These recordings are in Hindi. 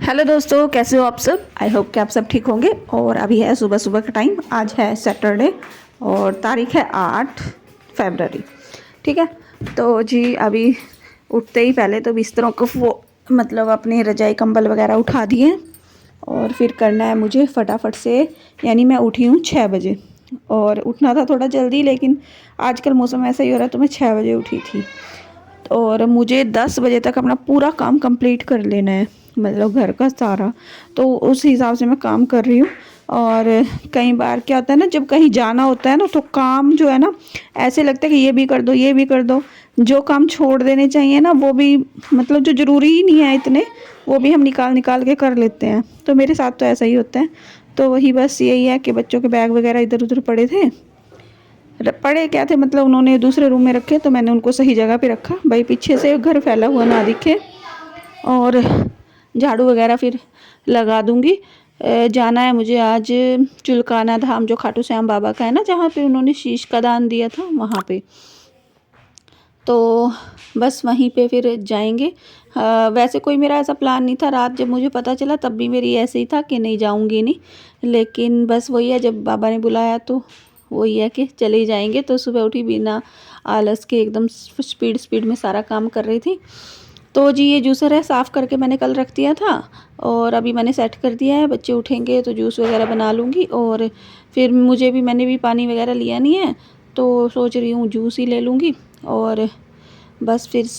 हेलो दोस्तों, कैसे हो आप सब। आई होप कि आप सब ठीक होंगे। और अभी है सुबह सुबह का टाइम। आज है सैटरडे और तारीख है 8 फरवरी। ठीक है। तो जी अभी उठते ही पहले तो बिस्तरों को वो मतलब अपने रजाई कंबल वगैरह उठा दिए और फिर करना है मुझे फटाफट से। यानी मैं उठी हूँ 6 बजे और उठना था थोड़ा जल्दी, लेकिन आजकल मौसम ऐसा ही हो रहा है तो मैं 6 बजे उठी थी। और मुझे 10 बजे तक अपना पूरा काम कंप्लीट कर लेना है, मतलब घर का सारा। तो उस हिसाब से मैं काम कर रही हूँ। और कई बार क्या होता है ना, जब कहीं जाना होता है ना तो काम जो है ना ऐसे लगता है कि ये भी कर दो ये भी कर दो। जो काम छोड़ देने चाहिए ना वो भी, मतलब जो ज़रूरी ही नहीं है इतने, वो भी हम निकाल निकाल के कर लेते हैं। तो मेरे साथ तो ऐसा ही होता है। तो वही बस यही है कि बच्चों के बैग वगैरह इधर उधर पड़े थे। पड़े क्या थे, मतलब उन्होंने दूसरे रूम में रखे तो मैंने उनको सही जगह पे रखा, भाई पीछे से घर फैला हुआ ना दिखे। और झाड़ू वगैरह फिर लगा दूंगी। जाना है मुझे आज चुलकाना धाम, जो खाटू श्याम बाबा का है ना, जहाँ पे उन्होंने शीश का दान दिया था वहाँ पे। तो बस वहीं पे फिर जाएंगे। वैसे कोई मेरा ऐसा प्लान नहीं था। रात जब मुझे पता चला तब भी मेरी ऐसे ही था कि नहीं जाऊंगी नहीं, लेकिन बस वही है, जब बाबा ने बुलाया तो वही है कि चले ही जाएंगे। तो सुबह उठी बिना आलस के एकदम स्पीड स्पीड में सारा काम कर रही थी। तो जी ये जूसर है, साफ़ करके मैंने कल रख दिया था और अभी मैंने सेट कर दिया है। बच्चे उठेंगे तो जूस वगैरह बना लूँगी। और फिर मैंने भी पानी वगैरह लिया नहीं है तो सोच रही हूँ जूस ही ले लूँगी। और बस फिर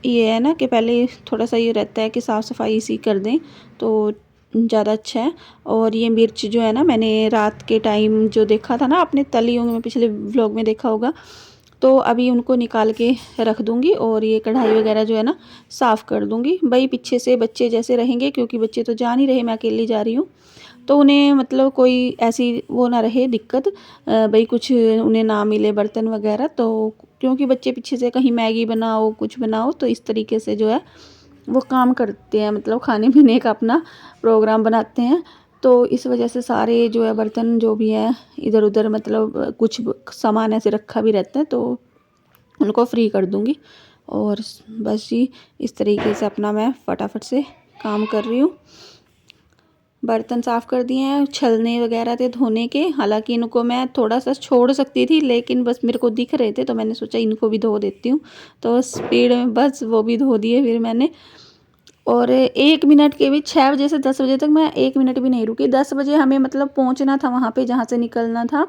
ये है ना कि पहले थोड़ा सा ये रहता है कि साफ़ सफाई इसी कर दें तो ज़्यादा अच्छा है। और ये मिर्च जो है ना, मैंने रात के टाइम जो देखा था ना, आपने तली होंगी, मैं पिछले व्लॉग में देखा होगा। तो अभी उनको निकाल के रख दूँगी और ये कढ़ाई वगैरह जो है ना साफ़ कर दूँगी। भाई पीछे से बच्चे जैसे रहेंगे, क्योंकि बच्चे तो जा नहीं रहे, मैं अकेली जा रही हूँ। तो उन्हें मतलब कोई ऐसी वो ना रहे दिक्कत, भाई कुछ उन्हें ना मिले बर्तन वगैरह। तो क्योंकि बच्चे पीछे से कहीं मैगी बनाओ कुछ बनाओ तो इस तरीके से जो है वो काम करते हैं, मतलब खाने पीने का अपना प्रोग्राम बनाते हैं। तो इस वजह से सारे जो है बर्तन जो भी हैं इधर उधर, मतलब कुछ सामान ऐसे रखा भी रहता है तो उनको फ्री कर दूँगी। और बस जी इस तरीके से अपना मैं फटाफट से काम कर रही हूँ। बर्तन साफ़ कर दिए हैं, छलने वगैरह थे धोने के। हालांकि इनको मैं थोड़ा सा छोड़ सकती थी, लेकिन बस मेरे को दिख रहे थे तो मैंने सोचा इनको भी धो देती हूँ। तो स्पीड में बस वो भी धो दिए फिर मैंने। और 1 मिनट के भी, 6 बजे से 10 बजे तक मैं 1 मिनट भी नहीं रुकी। 10 बजे हमें मतलब पहुंचना था वहाँ पे जहाँ से निकलना था,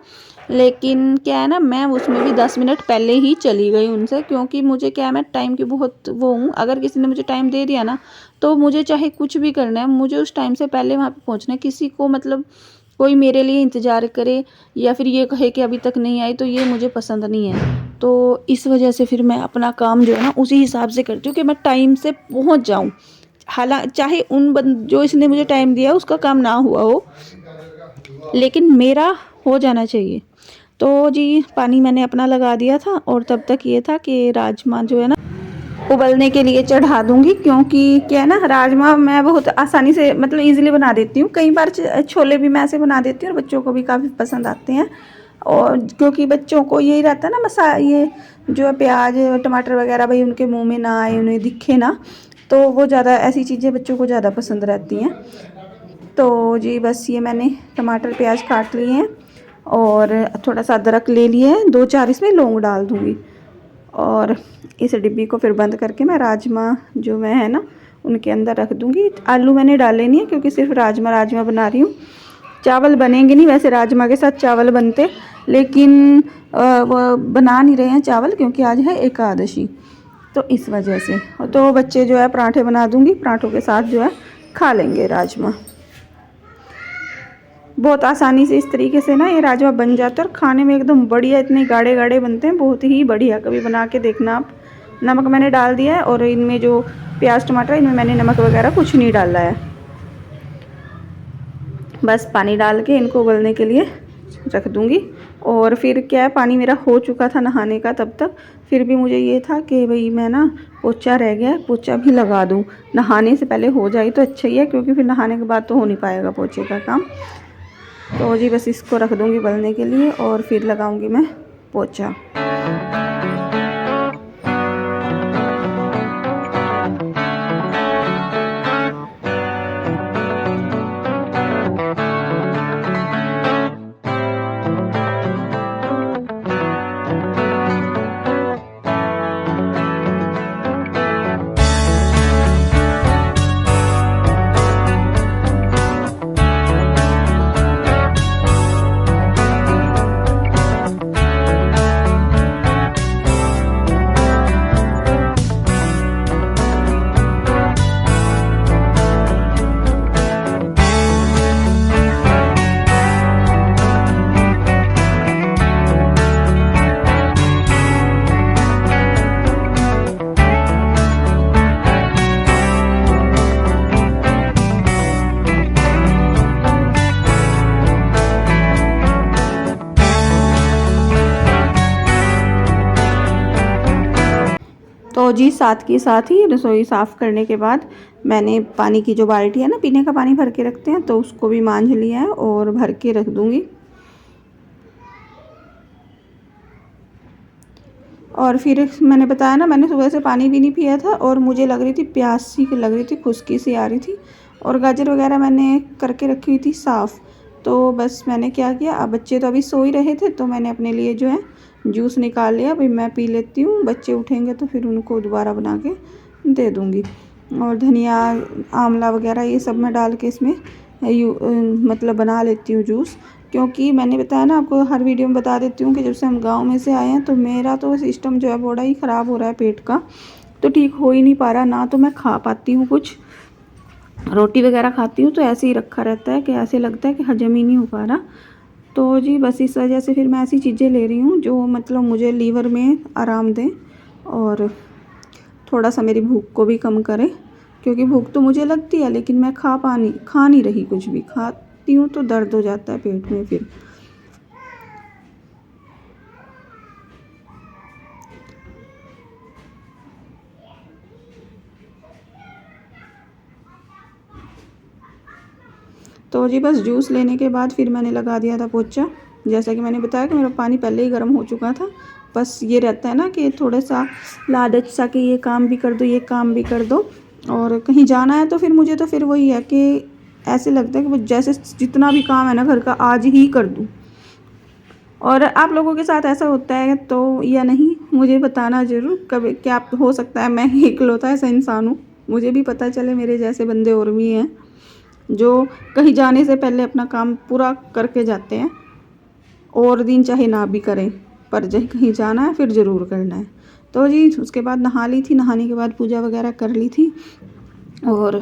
लेकिन क्या है ना, मैं उसमें भी 10 मिनट पहले ही चली गई उनसे। क्योंकि मुझे क्या है, मैं टाइम की बहुत वो हूँ। अगर किसी ने मुझे टाइम दे दिया ना तो मुझे चाहे कुछ भी करना है, मुझे उस टाइम से पहले वहाँ पे पहुँचना है। किसी को मतलब कोई मेरे लिए इंतज़ार करे या फिर ये कहे कि अभी तक नहीं आई, तो ये मुझे पसंद नहीं है। तो इस वजह से फिर मैं अपना काम जो है ना उसी हिसाब से करती हूँ कि मैं टाइम से पहुँच जाऊँ। चाहे जो इसने मुझे टाइम दिया उसका काम ना हुआ हो, लेकिन मेरा हो जाना चाहिए। तो जी पानी मैंने अपना लगा दिया था और तब तक ये था कि राजमा जो है ना उबलने के लिए चढ़ा दूंगी। क्योंकि क्या है ना, राजमा मैं बहुत आसानी से मतलब इजीली बना देती हूँ। कई बार छोले भी मैं ऐसे बना देती हूँ और बच्चों को भी काफ़ी पसंद आते हैं। और क्योंकि बच्चों को यही रहता है ना, ये जो है प्याज टमाटर वगैरह भाई उनके मुंह में ना आए, उन्हें दिखे ना, तो वो ज़्यादा ऐसी चीज़ें बच्चों को ज़्यादा पसंद रहती हैं। तो जी बस ये मैंने टमाटर प्याज काट लिए हैं और थोड़ा सा अदरक ले लिए हैं, 2-4 इसमें लौंग डाल दूँगी। और इस डिब्बी को फिर बंद करके मैं राजमा जो मैं है ना उनके अंदर रख दूँगी। आलू मैंने डाले नहीं है क्योंकि सिर्फ राजमा राजमा बना रही हूँ। चावल बनेंगे नहीं, वैसे राजमा के साथ चावल बनते, लेकिन वो बना नहीं रहे हैं चावल क्योंकि आज है एकादशी, तो इस वजह से। तो बच्चे जो है पराठे बना दूँगी, पराठों के साथ जो है खा लेंगे राजमा। बहुत आसानी से इस तरीके से ना ये राजमा बन जाता है और खाने में एकदम बढ़िया, इतने गाढ़े गाढ़े बनते हैं, बहुत ही बढ़िया। कभी बना के देखना आप। नमक मैंने डाल दिया है और इनमें जो प्याज टमाटर इनमें मैंने नमक वगैरह कुछ नहीं डाला है। बस पानी डाल के इनको उबलने के लिए रख दूँगी। और फिर क्या है, पानी मेरा हो चुका था नहाने का तब तक। फिर भी मुझे ये था कि भाई मैं ना पोछा रह गया, पोछा भी लगा दूँ। नहाने से पहले हो जाए तो अच्छा ही है, क्योंकि फिर नहाने के बाद तो हो नहीं पाएगा पोछे का काम। तो जी बस इसको रख दूँगी उबलने के लिए और फिर लगाऊँगी मैं पोछा। तो जी साथ के साथ ही रसोई साफ़ करने के बाद मैंने पानी की जो बाल्टी है ना, पीने का पानी भर के रखते हैं, तो उसको भी मांझ लिया है और भर के रख दूँगी। और फिर मैंने बताया ना, मैंने सुबह से पानी भी नहीं पिया था और मुझे लग रही थी प्यास सी लग रही थी, खुश्की सी आ रही थी। और गाजर वगैरह मैंने करके रखी हुई थी साफ़। तो बस मैंने क्या किया, अब बच्चे तो अभी सो ही रहे थे, तो मैंने अपने लिए जो है जूस निकाल लिया। भाई मैं पी लेती हूँ, बच्चे उठेंगे तो फिर उनको दोबारा बना के दे दूँगी। और धनिया, आंवला वगैरह ये सब मैं डाल के इसमें मतलब बना लेती हूँ जूस। क्योंकि मैंने बताया ना आपको, हर वीडियो में बता देती हूँ कि जब से हम गांव में से आए हैं तो मेरा तो सिस्टम जो है बड़ा ही ख़राब हो रहा है पेट का, तो ठीक हो ही नहीं पा रहा। ना तो मैं खा पाती हूँ कुछ, रोटी वगैरह खाती हूँ तो ऐसे ही रखा रहता है कि ऐसे लगता है कि हजम ही नहीं हो पा रहा। तो जी बस इस वजह से फिर मैं ऐसी चीज़ें ले रही हूँ जो मतलब मुझे लीवर में आराम दें और थोड़ा सा मेरी भूख को भी कम करे। क्योंकि भूख तो मुझे लगती है लेकिन मैं खा नहीं रही, कुछ भी खाती हूँ तो दर्द हो जाता है पेट में फिर। तो जी बस जूस लेने के बाद फिर मैंने लगा दिया था पोछा। जैसा कि मैंने बताया कि मेरा पानी पहले ही गर्म हो चुका था। बस ये रहता है ना कि थोड़ा सा लालच सा कि ये काम भी कर दो, ये काम भी कर दो। और कहीं जाना है तो फिर मुझे तो फिर वही है कि ऐसे लगता है कि वो जैसे जितना भी काम है ना घर का आज ही कर दूँ। और आप लोगों के साथ ऐसा होता है तो या नहीं, मुझे बताना ज़रूर। कभी क्या हो सकता है मैं ही इकलौता ऐसा इंसान हूँ, मुझे भी पता चले मेरे जैसे बंदे और भी हैं जो कहीं जाने से पहले अपना काम पूरा करके जाते हैं, और दिन चाहे ना भी करें, पर जब कहीं जाना है फिर ज़रूर करना है। तो जी उसके बाद नहा ली थी, नहाने के बाद पूजा वगैरह कर ली थी। और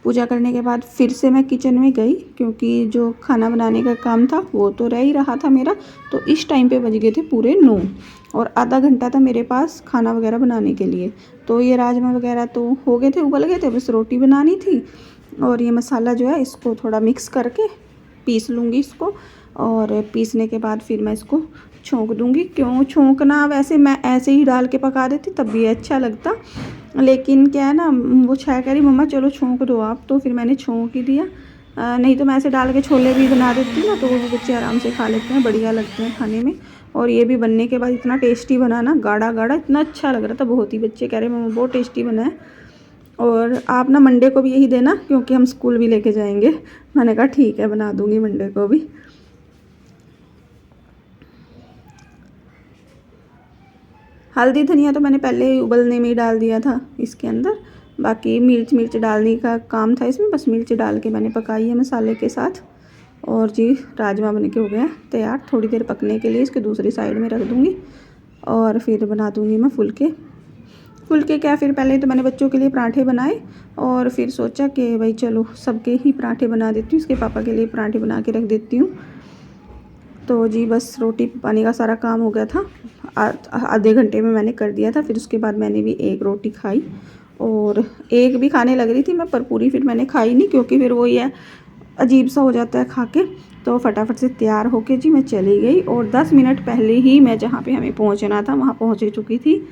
पूजा करने के बाद फिर से मैं किचन में गई, क्योंकि जो खाना बनाने का काम था वो तो रह ही रहा था मेरा। तो इस टाइम पे बज गए थे पूरे 9 और आधा घंटा था मेरे पास खाना वगैरह बनाने के लिए। तो ये राजमा वगैरह तो हो गए थे, उबल गए थे, बस रोटी बनानी थी। और ये मसाला जो है इसको थोड़ा मिक्स करके पीस लूँगी इसको। और पीसने के बाद फिर मैं इसको छोंक दूँगी। क्यों छोंकना, वैसे मैं ऐसे ही डाल के पका देती तब भी अच्छा लगता, लेकिन क्या है ना, वो छाया कह रही मम्मा चलो छोंक दो आप, तो फिर मैंने छोंक ही दिया। नहीं तो मैं ऐसे डाल के छोले भी बना देती ना, तो वो बच्चे आराम से खा लेते हैं, बढ़िया लगते हैं खाने में। और ये भी बनने के बाद इतना टेस्टी बना ना, गाढ़ा गाढ़ा इतना अच्छा लग रहा था बहुत ही। बच्चे कह रहे मम्मा बहुत टेस्टी बना है, और आप ना मंडे को भी यही देना क्योंकि हम स्कूल भी लेके जाएंगे। मैंने कहा ठीक है, बना दूँगी मंडे को भी। हल्दी धनिया तो मैंने पहले ही उबलने में ही डाल दिया था इसके अंदर। बाकी मिर्च डालने का काम था इसमें, बस मिर्च डाल के मैंने पकाई है मसाले के साथ। और जी राजमा बन के हो गए हैं तैयार, थोड़ी देर पकने के लिए इसके दूसरी साइड में रख दूँगी। और फिर बना दूँगी मैं फुलके। फुलके क्या, फिर पहले तो मैंने बच्चों के लिए पराठे बनाए और फिर सोचा कि भाई चलो सबके ही पराठे बना देती हूँ, इसके पापा के लिए पराठे बना के रख देती हूँ। तो जी बस रोटी पानी का सारा काम हो गया था, आधे घंटे में मैंने कर दिया था। फिर उसके बाद मैंने भी एक रोटी खाई, और एक भी खाने लग रही थी मैं, पर पूरी फिर मैंने खाई नहीं, क्योंकि फिर वही है अजीब सा हो जाता है खा के। तो फटाफट से तैयार होके जी मैं चली गई, और 10 मिनट पहले ही मैं जहाँ पे हमें पहुँचना था वहाँ पहुँच चुकी थी।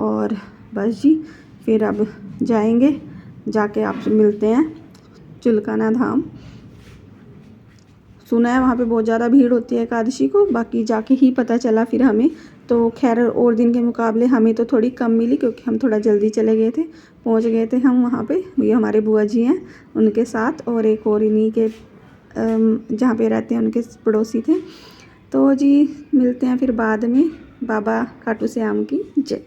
और बस जी फिर अब जाएंगे, जाके आपसे मिलते हैं चिल्काना धाम। सुना है वहाँ पे बहुत ज़्यादा भीड़ होती है एकादशी को, बाकी जाके ही पता चला फिर हमें। तो खैर और दिन के मुकाबले हमें तो थोड़ी कम मिली, क्योंकि हम थोड़ा जल्दी चले गए थे। पहुँच गए थे हम वहाँ पे, ये हमारे बुआ जी हैं उनके साथ, और एक और इन्हीं के जहाँ पे रहते हैं उनके पड़ोसी थे। तो जी मिलते हैं फिर बाद में। बाबा खाटू श्याम की जय।